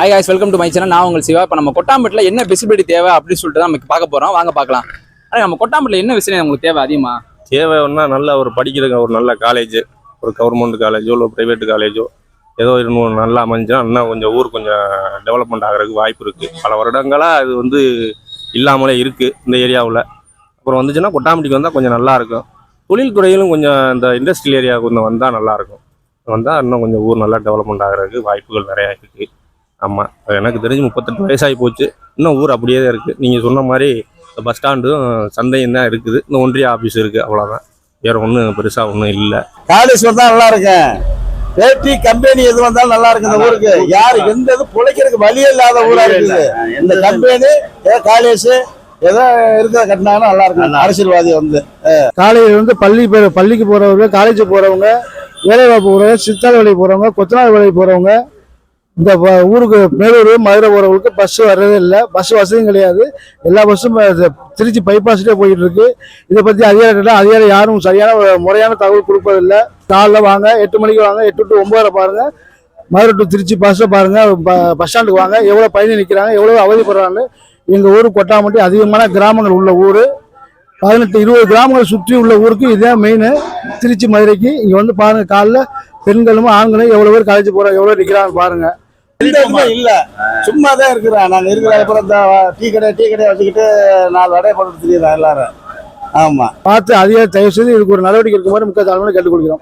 Hi guys, welcome to my channel. நான் உங்கள் சிவா. இப்போ நம்ம கொட்டாம்பட்டில் என்ன விசிபிலிட்டி தேவை அப்படின்னு சொல்லிட்டு தான் நமக்கு பார்க்க போகிறோம். வாங்க பார்க்கலாம். ஆனால் நம்ம கொட்டாம்பட்டில் என்ன விஷயம் உங்களுக்கு தேவை அதிகமாக தேவைன்னா நல்ல ஒரு படிக்கிறதுக்கு ஒரு நல்ல காலேஜ், ஒரு கவர்மெண்ட் காலேஜோ இல்லை ப்ரைவேட் காலேஜோ ஏதோ இன்னும் நல்லா அமைஞ்சுன்னா இன்னும் கொஞ்சம் ஊர் கொஞ்சம் டெவலப்மெண்ட் ஆகிறதுக்கு வாய்ப்பு இருக்குது. பல வருடங்களாக அது வந்து இல்லாமலே இருக்குது இந்த ஏரியாவில். அப்புறம் வந்துச்சுன்னா கொட்டாம்பட்டிக்கு வந்தால் கொஞ்சம் நல்லாயிருக்கும். தொழில் துறையிலும் கொஞ்சம் இந்த இண்டஸ்ட்ரியல் ஏரியா கொஞ்சம் வந்தால் நல்லாயிருக்கும். வந்தால் இன்னும் கொஞ்சம் ஊர் நல்லா டெவலப்மெண்ட் ஆகிறதுக்கு வாய்ப்புகள் நிறையா இருக்குது. ஆமாம், எனக்கு தெரிஞ்சு 38 வயசாகி போச்சு. இன்னும் ஊர் அப்படியே தான் இருக்குது. நீங்கள் சொன்ன மாதிரி பஸ் ஸ்டாண்டும் சந்தையும் தான் இருக்குது. இந்த ஒன்றிய ஆஃபீஸ் இருக்குது, அவ்வளோதான். வேறு ஒன்றும் பெருசாக ஒன்றும் இல்லை. காலேஜ் வந்தால் நல்லா இருக்கேன். பேட்டி கம்பெனி எது வந்தாலும் நல்லா இருக்கு. இந்த ஊருக்கு யாரு எந்த இது பிழைக்கிறதுக்கு வழியே இல்லாத ஊரா இருக்குது. இந்த கம்பெனி ஏதோ காலேஜ் ஏதோ இருக்கிற கட்டினாங்கன்னா நல்லா இருக்கும். அரசியல்வாதி வந்து காலேஜ் வந்து பள்ளிக்கு போறவங்க, காலேஜ் போறவங்க, வேலைவாய்ப்பு போறவங்க, சித்தாள் வேலைக்கு போறவங்க, கொத்தனார் வேலைக்கு போறவங்க, இந்த ஊருக்கு மேலூர் மதுரை போறவங்களுக்கு பஸ் வர்றதே இல்லை. பஸ் வசதியும் கிடையாது. எல்லா பஸ்ஸும் திருச்சி பைபாஸ்லேயே போயிட்டு இருக்கு. இதை பற்றி அதிகாரி யாரும் சரியான முறையான தகவல் கொடுப்பதில்லை. காலைல வாங்க 8 மணிக்கு வாங்க, 8 to 9 பாருங்க. மதுரை டு திருச்சி பஸ்ஸை பாருங்க. பஸ் ஸ்டாண்டுக்கு வாங்க, எவ்வளோ பயணி நிற்கிறாங்க, எவ்வளோ அவதிப்படுறாங்க. எங்கள் ஊர் கொட்டாம்பட்டி அதிகமான கிராமங்கள் உள்ள ஊர். 18-20 கிராமங்கள் சுற்றி உள்ள ஊருக்கு இதுதான் மெயின். திருச்சி மதுரைக்கு இங்கே வந்து பாருங்க. காலைல பெண்களும் ஆண்களும் எவ்வளோ பேர் காலேஜ் போகிறாங்க, எவ்வளோ நிற்கிறாங்க பாருங்க. இல்ல சும்மா தான் இருக்கிறேன். நாங்க இருக்கிற அப்புறம் டீ கடை வச்சுக்கிட்டு 4 வடையை போட்டு தெரியுறேன் எல்லாரும். ஆமா, பார்த்து அதிகாரி தயவு செய்து இதுக்கு ஒரு நடவடிக்கை எடுக்குமாறு முக்கிய தலைமையை கேட்டுக் கொள்கிறோம்.